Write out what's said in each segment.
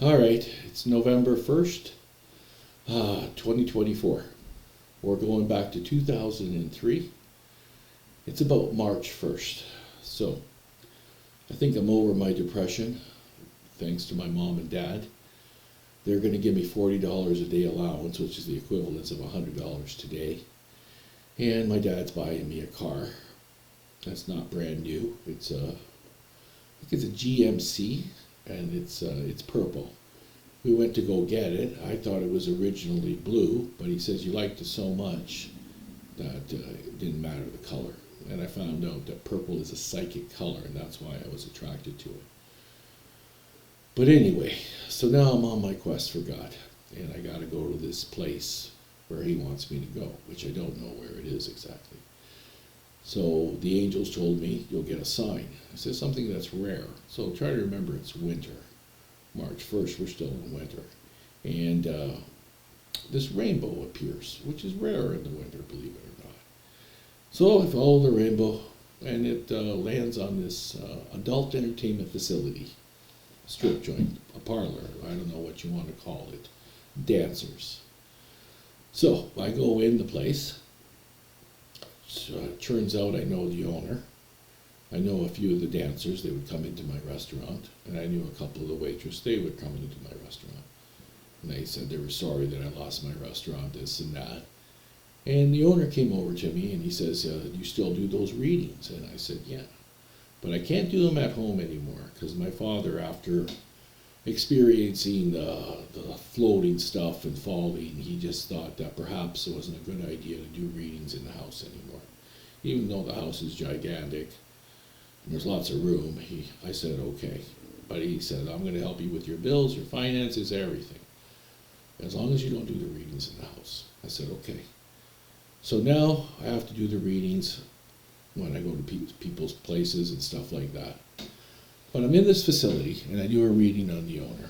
All right, it's November 1st, 2024. We're going back to 2003. It's about March 1st. So I think I'm over my depression, thanks to my mom and dad. They're going to give me $40 a day allowance, which is the equivalent of $100 today. And my dad's buying me a car. That's not brand new. I think it's a GMC, and it's purple. We went to go get it. I thought it was originally blue, but he says you liked it so much that it didn't matter the color. And I found out that purple is a psychic color, and that's why I was attracted to it. But anyway, so now I'm on my quest for God, and I got to go to this place where he wants me to go, which I don't know where it is exactly. So the angels told me, you'll get a sign. I said something that's rare. So try to remember it's winter. March 1st, we're still in winter. And this rainbow appears, which is rare in the winter, believe it or not. So I follow the rainbow, and it lands on this adult entertainment facility, strip joint, a parlor, I don't know what you want to call it, dancers. So I go in the place. So it turns out I know the owner. I know a few of the dancers. They would come into my restaurant, and I knew a couple of the waitresses. They would come into my restaurant, and they said they were sorry that I lost my restaurant, this and that. And the owner came over to me and he says, "Do you still do those readings?" And I said, "Yeah, but I can't do them at home anymore because my father, after experiencing the floating stuff and falling, he just thought that perhaps it wasn't a good idea to do readings in the house anymore. Even though the house is gigantic and there's lots of room, I said, okay. But he said, I'm going to help you with your bills, your finances, everything, as long as you don't do the readings in the house. I said, okay. So now I have to do the readings when I go to people's places and stuff like that. But I'm in this facility, and I do a reading on the owner.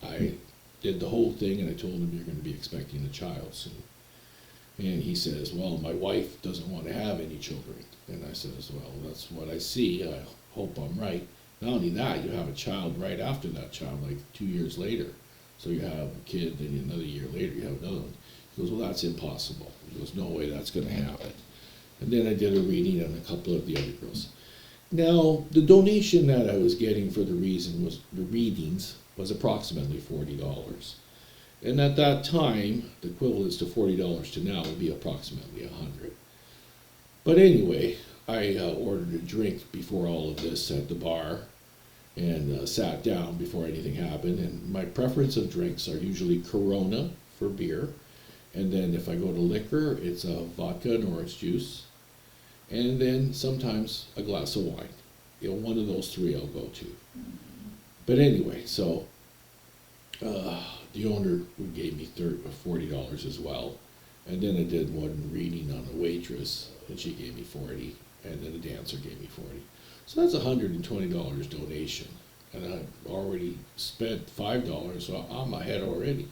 I did the whole thing, and I told him you're going to be expecting a child soon. And he says, well, my wife doesn't want to have any children. And I says, well, that's what I see. I hope I'm right. Not only that, you have a child right after that child, like 2 years later. So you have a kid, then another year later you have another one. He goes, well, that's impossible. He goes, no way that's going to happen. And then I did a reading on a couple of the other girls. Now, the donation that I was getting for the readings was approximately $40. And at that time, the equivalent to $40 to now would be approximately $100. But anyway, I ordered a drink before all of this at the bar and sat down before anything happened. And my preference of drinks are usually Corona for beer. And then if I go to liquor, it's a vodka and orange juice. And then sometimes a glass of wine. One of those three I'll go to. But anyway, so the owner gave me $40 as well. And then I did one reading on a waitress, and she gave me $40. And then the dancer gave me $40. So that's $120 donation. And I've already spent $5, so I'm ahead already.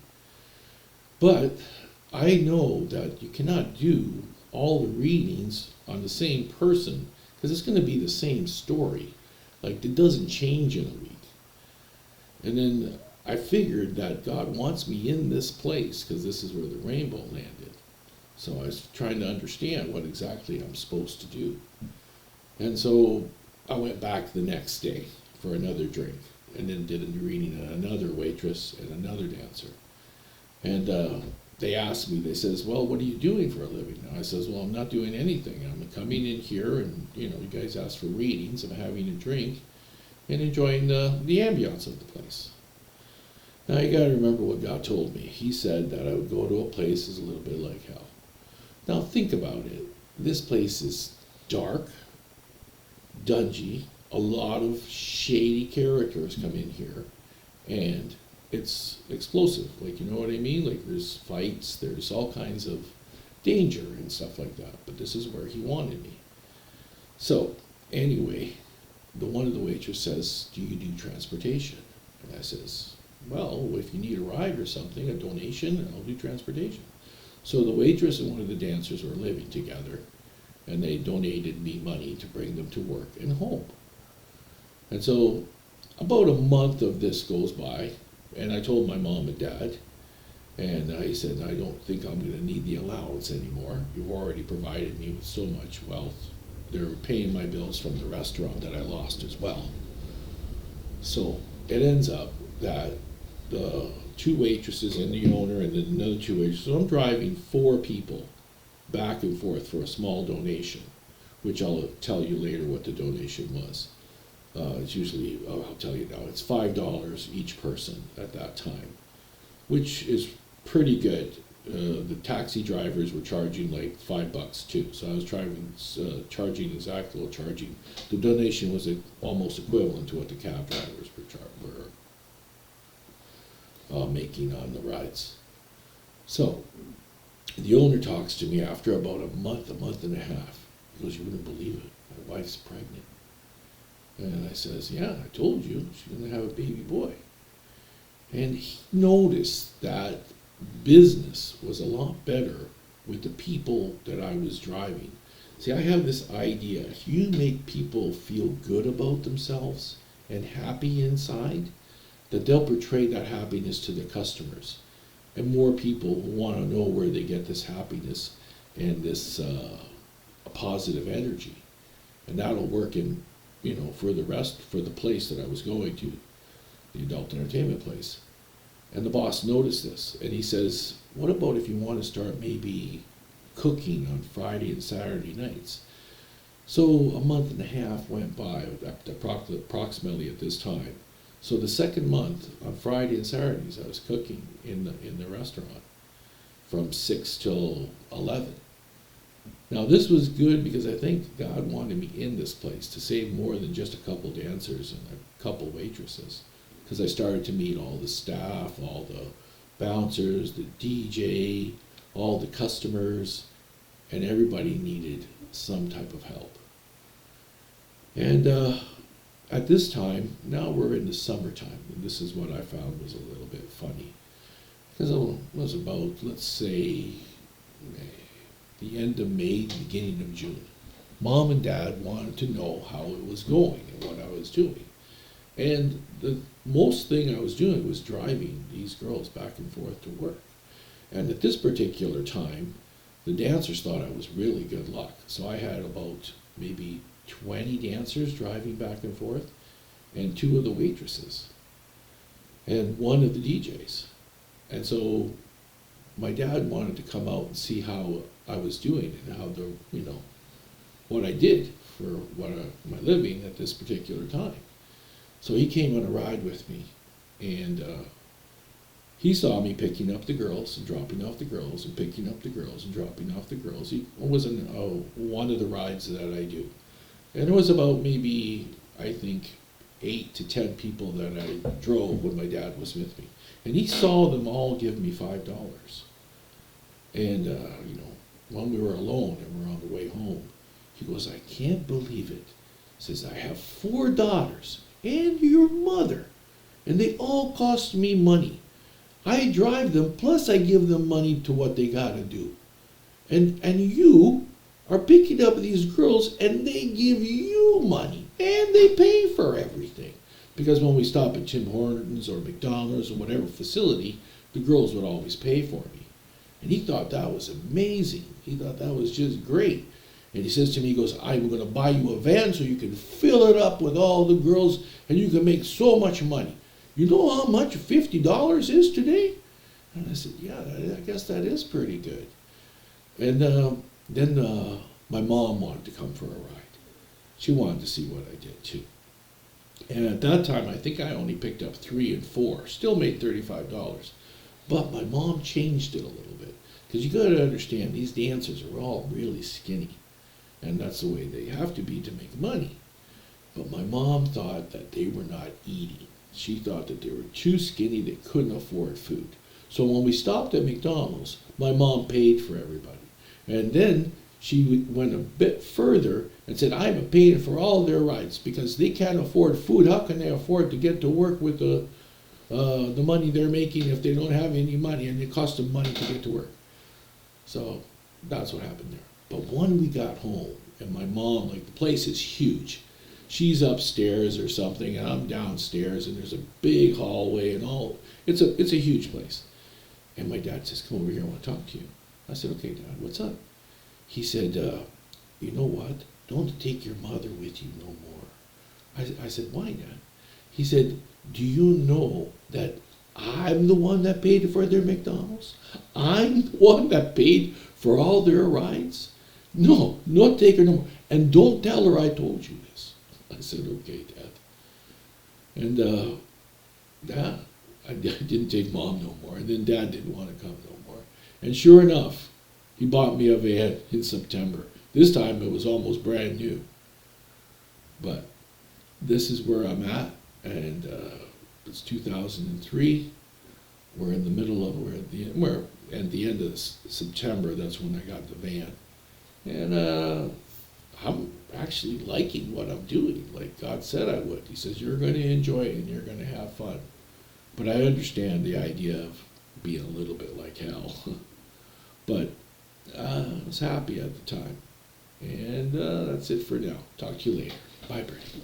But I know that you cannot do all the readings on the same person because it's going to be the same story. Like, it doesn't change in a week. And then I figured that God wants me in this place because this is where the rainbow landed. So I was trying to understand what exactly I'm supposed to do. And so I went back the next day for another drink and then did a reading on another waitress and another dancer. And they asked me, they says, well, what are you doing for a living now? I says, well, I'm not doing anything. I'm coming in here and, you guys asked for readings. I'm having a drink and enjoying the ambiance of the place. Now you gotta remember what God told me. He said that I would go to a place that's a little bit like hell. Now think about it. This place is dark, dungy, a lot of shady characters come in here, and it's explosive, like, you know what I mean? Like, there's fights, there's all kinds of danger and stuff like that, but this is where he wanted me. So, anyway, one of the waitresses says, do you do transportation? And I says, well, if you need a ride or something, a donation, I'll do transportation. So the waitress and one of the dancers were living together, and they donated me money to bring them to work and home. And so about a month of this goes by, And I told my mom and dad, and I said, I don't think I'm going to need the allowance anymore. You've already provided me with so much wealth. They're paying my bills from the restaurant that I lost as well. So it ends up that the two waitresses and the owner and then another two waitresses, so I'm driving 4 people back and forth for a small donation, which I'll tell you later what the donation was. It's usually, I'll tell you now, it's $5 each person at that time, which is pretty good. The taxi drivers were charging like $5 too, so I was charging exactly what charging. The donation was almost equivalent to what the cab drivers were making on the rides. So the owner talks to me after about a month and a half. He goes, "You wouldn't believe it, my wife's pregnant." And I says, "Yeah, I told you, she's gonna have a baby boy." And he noticed that business was a lot better with the people that I was driving. See, I have this idea, if you make people feel good about themselves and happy inside, that they'll portray that happiness to the customers. And more people will want to know where they get this happiness and this positive energy. And that'll work in, for the place that I was going to, the adult entertainment place. And the boss noticed this, and he says, "What about if you want to start maybe cooking on Friday and Saturday nights?" So a month and a half went by, approximately at this time. So the second month, on Friday and Saturdays, I was cooking in the restaurant from 6 till 11. Now this was good because I think God wanted me in this place to save more than just a couple dancers and a couple waitresses. Because I started to meet all the staff, all the bouncers, the DJ, all the customers, and everybody needed some type of help. And at this time, now we're in the summertime, and this is what I found was a little bit funny. Because it was about, let's say, the end of May, beginning of June. Mom and Dad wanted to know how it was going and what I was doing. And the most thing I was doing was driving these girls back and forth to work. And at this particular time, the dancers thought I was really good luck. So I had about maybe 20 dancers driving back and forth, and 2 of the waitresses, and 1 of the DJs. And so my dad wanted to come out and see how I was doing and how what I did for my living at this particular time. So he came on a ride with me, and he saw me picking up the girls and dropping off the girls and picking up the girls and dropping off the girls. He was in one of the rides that I do. And it was about maybe, I think, 8 to 10 people that I drove when my dad was with me. And he saw them all give me $5. And, when we were alone and we're on the way home, he goes, "I can't believe it." He says, "I have 4 daughters and your mother, and they all cost me money. I drive them, plus I give them money to what they gotta do. And you are picking up these girls, and they give you money, and they pay for everything." Because when we stop at Tim Hortons or McDonald's or whatever facility, the girls would always pay for me. And he thought that was amazing. He thought that was just great. And he says to me, he goes, "I'm going to buy you a van so you can fill it up with all the girls and you can make so much money. You know how much $50 is today?" And I said, "Yeah, I guess that is pretty good." And then my mom wanted to come for a ride. She wanted to see what I did too. And at that time, I think I only picked up 3 and 4, still made $35. But my mom changed it a little bit. Because you got to understand, these dancers are all really skinny. And that's the way they have to be to make money. But my mom thought that they were not eating. She thought that they were too skinny, they couldn't afford food. So when we stopped at McDonald's, my mom paid for everybody. And then she went a bit further and said, "I'm paying for all their rides because they can't afford food. How can they afford to get to work with the money they're making if they don't have any money, and it costs them money to get to work?" So that's what happened there. But when we got home, and my mom, the place is huge, she's upstairs or something, and I'm downstairs, and there's a big hallway and all. It's a huge place. And my dad says, "Come over here, I want to talk to you." I said, "Okay, Dad, what's up?" He said, "You know what? Don't take your mother with you no more." I said, "Why, Dad?" He said, "Do you know that I'm the one that paid for their McDonald's? I'm the one that paid for all their rides. No, not take her no more. And don't tell her I told you this." I said, "Okay, Dad." And yeah, I didn't take Mom no more. And then Dad didn't want to come no more. And sure enough, he bought me a van in September. This time it was almost brand new. But this is where I'm at. And it's 2003. We're at the end of September. That's when I got the van. And I'm actually liking what I'm doing, like God said I would. He says, "You're going to enjoy it and you're going to have fun." But I understand the idea of being a little bit like hell. But I was happy at the time. And that's it for now. Talk to you later. Bye, Birdy.